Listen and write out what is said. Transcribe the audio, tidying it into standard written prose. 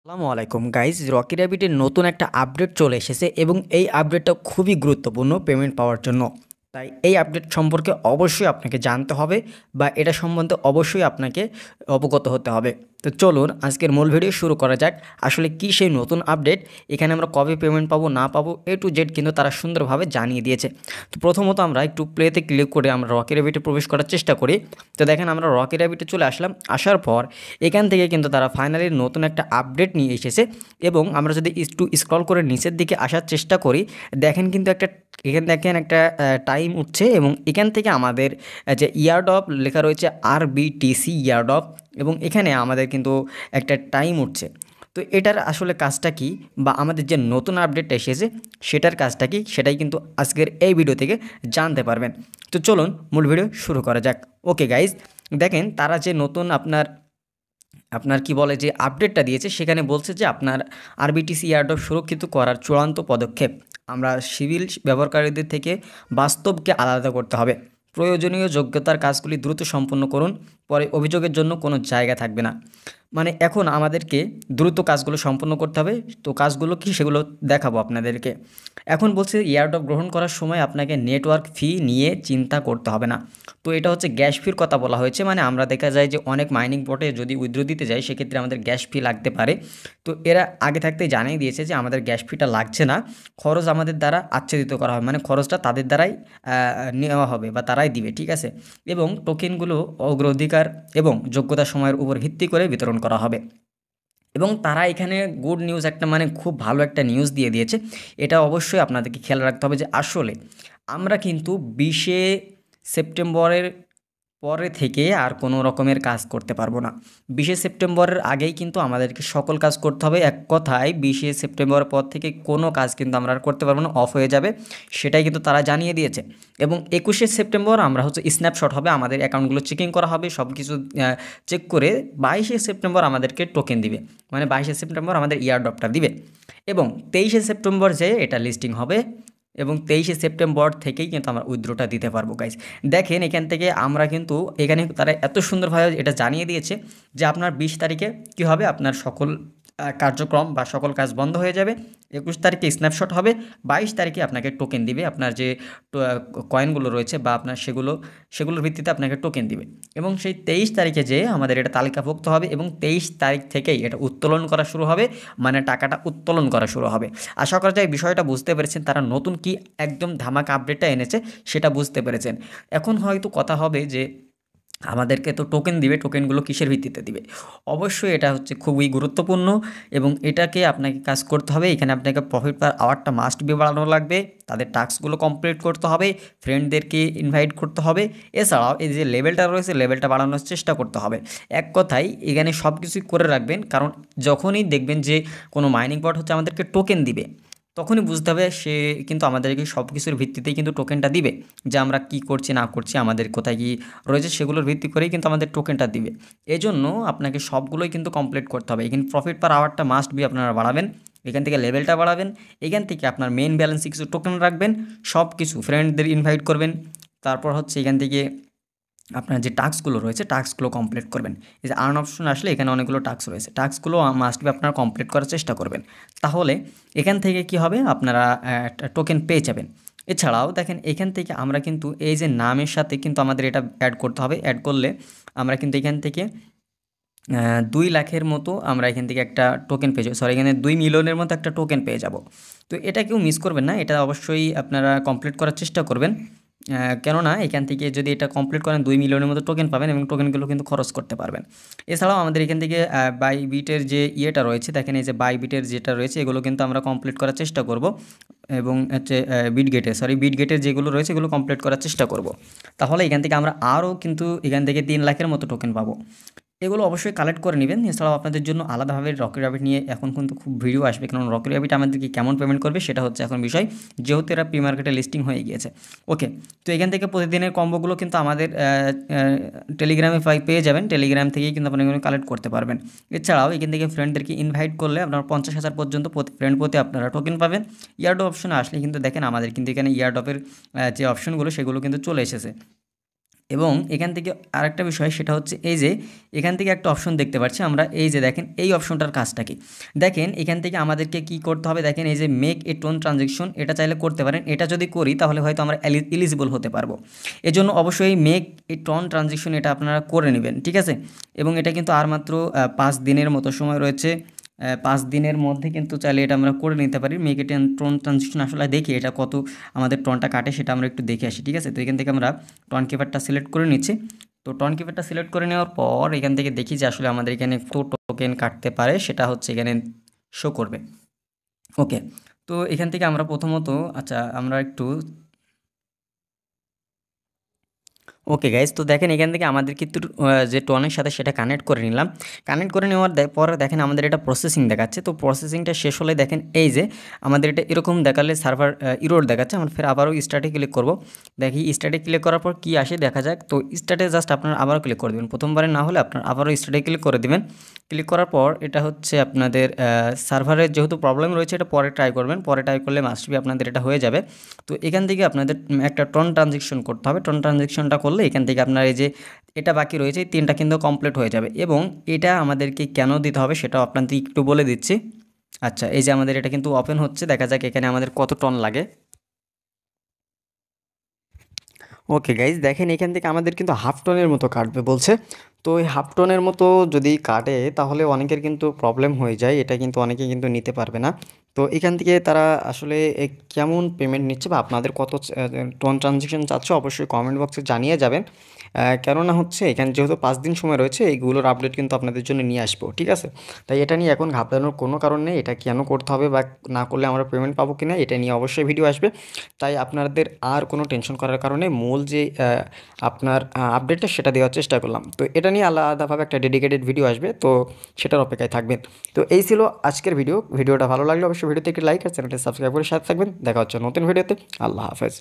আসসালামু আলাইকুম guys, Rocky র্যাবিটের নতুন একটা আপডেট চলে এসেছে এবং এই আপডেটটা খুবই গুরুত্বপূর্ণ পেমেন্ট পাওয়ার জন্য। তাই এই আপডেট সম্পর্কে অবশ্যই আপনাকে জানতে হবে বা এটা সম্বন্ধে অবশ্যই আপনাকে অবগত হতে হবে। তো চলুন আজকের মূল ভিডিও শুরু করা যাক। আসলে কি সেই নতুন আপডেট, এখানে আমরা কবে পেমেন্ট পাবো না পাবো এ টু জেড কিন্তু তারা সুন্দরভাবে জানিয়ে দিয়েছে। তো প্রথমত আমরা একটু প্লেতে ক্লিক করে আমরা রকি র্যাবিটে প্রবেশ করার চেষ্টা করি। তো দেখেন আমরা রকি র্যাবিটে চলে আসলাম। আসার পর এখান থেকে কিন্তু তারা ফাইনালি নতুন একটা আপডেট নিয়ে এসেছে এবং আমরা যদি একটু স্ক্রল করে নিচের দিকে আসার চেষ্টা করি, দেখেন কিন্তু এখানে দেখেন একটা টাইম উঠছে এবং এখান থেকে আমাদের যে ইয়ারড্রপ লেখা রয়েছে RBTC ইয়ারড্রপ, এবং এখানে আমাদের কিন্তু একটা টাইম উঠছে। তো এটার আসলে কাজটা কি বা আমাদের যে নতুন আপডেটটা এসেছে সেটার কাজটা কি, সেটাই কিন্তু আজকের এই ভিডিও থেকে জানতে পারবেন। তো চলুন মূল ভিডিও শুরু করা যাক। ওকে গাইজ, দেখেন তারা যে নতুন আপনার আপনার কি বলে যে আপডেটটা দিয়েছে, সেখানে বলছে যে আপনার RBTC এয়ারড্রপ সুরক্ষিত করার চূড়ান্ত পদক্ষেপ। আমরা সিভিল ব্যবহারকারীদের থেকে বাস্তবকে আলাদা করতে হবে। প্রয়োজনীয় যোগ্যতার কাজগুলি দ্রুত সম্পন্ন করুন, পরে অভিযোগের জন্য কোনো জায়গা থাকবে না। মানে এখন আমাদেরকে দ্রুত কাজগুলো সম্পন্ন করতে হবে। তো কাজগুলো কি সেগুলো দেখাবো আপনাদেরকে। এখন বলছে এয়ারড্রপ গ্রহণ করার সময় আপনাকে নেটওয়ার্ক ফি নিয়ে চিন্তা করতে হবে না। তো এটা হচ্ছে গ্যাস ফির কথা বলা হয়েছে। মানে আমরা দেখা যায় যে অনেক মাইনিং বটে যদি উইথড্র দিতে যাই সেক্ষেত্রে আমাদের গ্যাস ফি লাগতে পারে। তো এরা আগে থাকতেই জানিয়ে দিয়েছে যে আমাদের গ্যাস ফিটা লাগছে না, খরচ আমাদের দ্বারা আচ্ছাদিত করা হবে, মানে খরচটা তাদের দ্বারাই নেওয়া হবে বা তারাই দিবে, ঠিক আছে। এবং টোকেনগুলো অগ্রাধিকার এবং যোগ্যতা সময়ের উপর ভিত্তি করে বিতরণ করা হবে। এবং তারা এখানে গুড নিউজ একটা, মানে খুব ভালো একটা নিউজ দিয়ে দিয়েছে। এটা অবশ্যই আপনাদেরকে খেয়াল রাখতে হবে যে আসলে আমরা কিন্তু 20শে সেপ্টেম্বরের পরে থেকে আর কোনো রকমের কাজ করতে পারবো না। 20শে সেপ্টেম্বরের আগেই কিন্তু আমাদেরকে সকল কাজ করতে হবে। এক কথায় 20শে সেপ্টেম্বরের পর থেকে কোনো কাজ কিন্তু আমরা আর করতে পারবো না, অফ হয়ে যাবে। সেটাই কিন্তু তারা জানিয়ে দিয়েছে। এবং 21শে সেপ্টেম্বর আমরা হচ্ছে স্ন্যাপশট হবে, আমাদের অ্যাকাউন্টগুলো চেকিং করা হবে, সব কিছু চেক করে 22শে সেপ্টেম্বর আমাদেরকে টোকেন দিবে। মানে 22শে সেপ্টেম্বর আমাদের ইয়ারড্রপটা দিবে এবং 23শে সেপ্টেম্বর যেয়ে এটা লিস্টিং হবে এবং 23শে সেপ্টেম্বর থেকেই কিন্তু আমরা উইথড্রটা দিতে পারবো গাইজ। দেখেন এখান থেকে আমরা কিন্তু এখানে তারা এত সুন্দরভাবে এটা জানিয়ে দিয়েছে যে আপনার 20 তারিখে কী হবে, আপনার সকল কার্যক্রম বা সকল কাজ বন্ধ হয়ে যাবে। 21 তারিখে স্ন্যাপশট হবে, 22 তারিখে আপনাকে টোকেন দিবে, আপনার যে কয়েনগুলো রয়েছে বা আপনার সেগুলোর ভিত্তিতে আপনাকে টোকেন দিবে। এবং সেই 23 তারিখে যেয়ে আমাদের এটা তালিকাভুক্ত হবে এবং 23 তারিখ থেকেই এটা উত্তোলন করা শুরু হবে, মানে টাকাটা উত্তোলন করা শুরু হবে। আশা করা যায় বিষয়টা বুঝতে পেরেছেন, তারা নতুন কি একদম ধামাকা আপডেটটা এনেছে সেটা বুঝতে পেরেছেন। এখন হয়তো কথা হবে যে আমাদেরকে তো টোকেন দিবে, টোকেনগুলো কিসের ভিত্তিতে দিবে। অবশ্যই এটা হচ্ছে খুবই গুরুত্বপূর্ণ এবং এটাকে আপনাকে কাজ করতে হবে। এখানে আপনাকে প্রফিট পার আওয়ারটা মাস্ট বি বাড়ানো লাগবে, তাদের টাস্কগুলো কমপ্লিট করতে হবে, ফ্রেন্ডদেরকে ইনভাইট করতে হবে, এছাড়াও এই যে লেভেলটা রয়েছে লেভেলটা বাড়ানোর চেষ্টা করতে হবে। এক কথায় এখানে সব কিছুই করে রাখবেন, কারণ যখনই দেখবেন যে কোনো মাইনিং বট হচ্ছে আমাদেরকে টোকেন দিবে, তখনই বুঝতে হবে সে কিন্তু আমাদেরকে সব কিছুর ভিত্তিতেই কিন্তু টোকেনটা দিবে, যে আমরা কী করছি না করছি, আমাদের কোথায় কী রয়েছে সেগুলোর ভিত্তি করেই কিন্তু আমাদের টোকেনটা দিবে। এজন্য আপনাকে সবগুলোই কিন্তু কমপ্লিট করতে হবে। এখানে প্রফিট পার আওয়ারটা মাস্ট বি আপনারা বাড়াবেন, এখান থেকে লেভেলটা বাড়াবেন, এখান থেকে আপনার মেইন ব্যালেন্সে কিছু টোকেন রাখবেন, সব কিছু ফ্রেন্ডদের ইনভাইট করবেন। তারপর হচ্ছে এখান থেকে আপনার যে টাস্কগুলো রয়েছে টাস্কগুলো কমপ্লিট করবেন। এই যে আর্ন অপশন আসলে এখানে অনেকগুলো টাস্ক রয়েছে, টাস্কগুলো মাস্ট বি আপনারা কমপ্লিট করার চেষ্টা করবেন। তাহলে এখান থেকে কি হবে, আপনারা একটা টোকেন পেয়ে যাবেন। এছাড়াও দেখেন এখান থেকে আমরা কিন্তু এই যে নামের সাথে কিন্তু আমাদের এটা অ্যাড করতে হবে। অ্যাড করলে আমরা কিন্তু এখান থেকে 2 লাখের মতো আমরা এখান থেকে একটা টোকেন পেয়ে যাবো, সরি এখানে 2 মিলিয়নের মতো একটা টোকেন পেয়ে যাব। তো এটা কেউ মিস করবেন না, এটা অবশ্যই আপনারা কমপ্লিট করার চেষ্টা করবেন। কেননা এখান থেকে যদি এটা কমপ্লিট করেন 2 মিলিয়নের মতো টোকেন পাবেন এবং টোকেনগুলো কিন্তু খরচ করতে পারবেন। এছাড়াও আমাদের এখান থেকে বাইবিটের যে ইয়েটা রয়েছে, দেখেন এই যে বাইবিটের যেটা রয়েছে এগুলো কিন্তু আমরা কমপ্লিট করার চেষ্টা করব এবং হচ্ছে বিটগেটের যেগুলো রয়েছে এগুলো কমপ্লিট করার চেষ্টা করব। তাহলে এখান থেকে আমরা আরও কিন্তু এখান থেকে 3 লাখের মতো টোকেন পাবো। এগুলো অবশ্যই কালেক্ট করে নেবেন। এছাড়াও আপনাদের জন্য আলাদাভাবে রকি র্যাবিট নিয়ে এখন কিন্তু খুব ভিডিও আসবে, কারণ রকি র্যাবিট আমাদেরকে কেমন পেমেন্ট করবে সেটা হচ্ছে এখন বিষয়, যেহেতু এরা প্রি মার্কেটে লিস্টিং হয়ে গিয়েছে। ওকে, তো এখান থেকে প্রতিদিনের কম্বোগুলো কিন্তু আমাদের টেলিগ্রামে পেয়ে যাবেন, টেলিগ্রাম থেকেই কিন্তু আপনি এগুলো কালেক্ট করতে পারবেন। এছাড়াও এখান থেকে ফ্রেন্ডদেরকে ইনভাইট করলে আপনার 50,000 পর্যন্ত প্রতি ফ্রেন্ড প্রতি আপনারা টোকেন পাবেন। ইয়ারড্রপ অপশনে আসলে কিন্তু দেখেন আমাদের কিন্তু এখানে ইয়ারড্রপের যে অপশনগুলো সেগুলো কিন্তু চলে এসেছে। এবং এখান থেকে আরেকটা বিষয় সেটা হচ্ছে এই যে এখান থেকে একটা অপশন দেখতে পাচ্ছি আমরা, এই যে দেখেন এই অপশনটার কাজটা কি দেখেন। এখান থেকে আমাদেরকে কি করতে হবে দেখেন, এই যে মেক এ টোন ট্রানজেকশন, এটা চাইলে করতে পারেন। এটা যদি করি তাহলে হয়তো আমরা এলিজিবল হতে পারবো। এজন্য অবশ্যই মেক এ টোন ট্রানজেকশন এটা আপনারা করে নেবেন, ঠিক আছে। এবং এটা কিন্তু আর মাত্র 5 দিনের মতো সময় রয়েছে। 5 দিনের মধ্যে কিন্তু চাইলে এটা আমরা করে নিতে পারি। মেক এ টোন ট্রানজেকশন আসলে দেখি এটা কত আমাদের টোনটা কাটে সেটা আমরা একটু দেখে আসি, ঠিক আছে। তো এখান থেকে আমরা টোন কিপারটা সিলেক্ট করে নিচ্ছি। তো টোন কিপারটা সিলেক্ট করে নেওয়ার পর এখান থেকে দেখি যে আসলে আমাদের এখানে কত টোকেন কাটতে পারে সেটা হচ্ছে এখানে শো করবে। ওকে, তো এখান থেকে আমরা প্রথমত আচ্ছা আমরা একটু ওকে গাইজ, তো দেখেন এখান থেকে আমাদের কিন্তু যে টোনের সাথে সেটা কানেক্ট করে নিলাম। কানেক্ট করে নেওয়ার পরে দেখেন আমাদের এটা প্রসেসিং দেখাচ্ছে। তো প্রসেসিংটা শেষ হলে দেখেন এই যে আমাদের এটা এরকম দেখালে সার্ভার ইরোর দেখাচ্ছে। আমরা ফের আবারও স্টার্টে ক্লিক করব। দেখি স্টার্টে ক্লিক করার পর কী আসে দেখা যাক। তো স্টার্টে জাস্ট আপনার আবারও ক্লিক করে দেবেন, প্রথমবারে না হলে আপনার আবারও স্টার্টে ক্লিক করে দেবেন। ক্লিক করার পর এটা হচ্ছে আপনাদের সার্ভারের যেহেতু প্রবলেম রয়েছে এটা পরে ট্রাই করবেন, পরে ট্রাই করলে মাস্টবি আপনাদের এটা হয়ে যাবে। তো এখান থেকে আপনাদের একটা টোন ট্রানজেকশন করতে হবে। টোন ট্রানজেকশনটা করলে এখান থেকে আপনার এই যে এটা বাকি রয়েছে এই 3টা কিন্তু কমপ্লিট হয়ে যাবে। এবং এটা আমাদেরকে কেন দিতে হবে সেটাও আপনাদের একটু বলে দিচ্ছি। আচ্ছা, এই যে আমাদের এটা কিন্তু ওপেন হচ্ছে, দেখা যাক এখানে আমাদের কত টন লাগে। ওকে গাইজ, দেখেন এখান থেকে আমাদের কিন্তু হাফ টনের মতো কাটবে বলছে। তো এই হাফ টনের মতো যদি কাটে তাহলে অনেকের কিন্তু প্রবলেম হয়ে যায়, এটা কিন্তু অনেকে কিন্তু নিতে পারবে না। তো এখান থেকে তারা আসলে কেমন পেমেন্ট নিচ্ছে বা আপনাদের কত টোন ট্রানজেকশন চাচ্ছে অবশ্যই কমেন্ট বক্সে জানিয়ে যাবেন। কেননা হচ্ছে এখানে যেহেতু 5 দিন সময় রয়েছে এইগুলোর আপডেট কিন্তু আপনাদের জন্য নিয়ে আসবো, ঠিক আছে। তাই এটা নিয়ে এখন ঘাবড়ানোর কোনো কারণ নেই, এটা কেন করতে হবে বা না করলে আমরা পেমেন্ট পাবো কি না এটা নিয়ে অবশ্যই ভিডিও আসবে। তাই আপনাদের আর কোনো টেনশন করার কারণে মূল যে আপনার আপডেটটা সেটা দেওয়ার চেষ্টা করলাম। তো এটা নিয়ে আলাদাভাবে একটা ডেডিকেটেড ভিডিও আসবে, তো সেটার অপেক্ষায় থাকবেন। তো এই ছিল আজকের ভিডিওটা ভালো লাগলে অবশ্যই ভিডিওতে একটি লাইক আর চ্যানেলটি সাবস্ক্রাইব করে সাথে থাকবেন। দেখা হচ্ছে নতুন ভিডিওতে। আল্লাহ হাফেজ।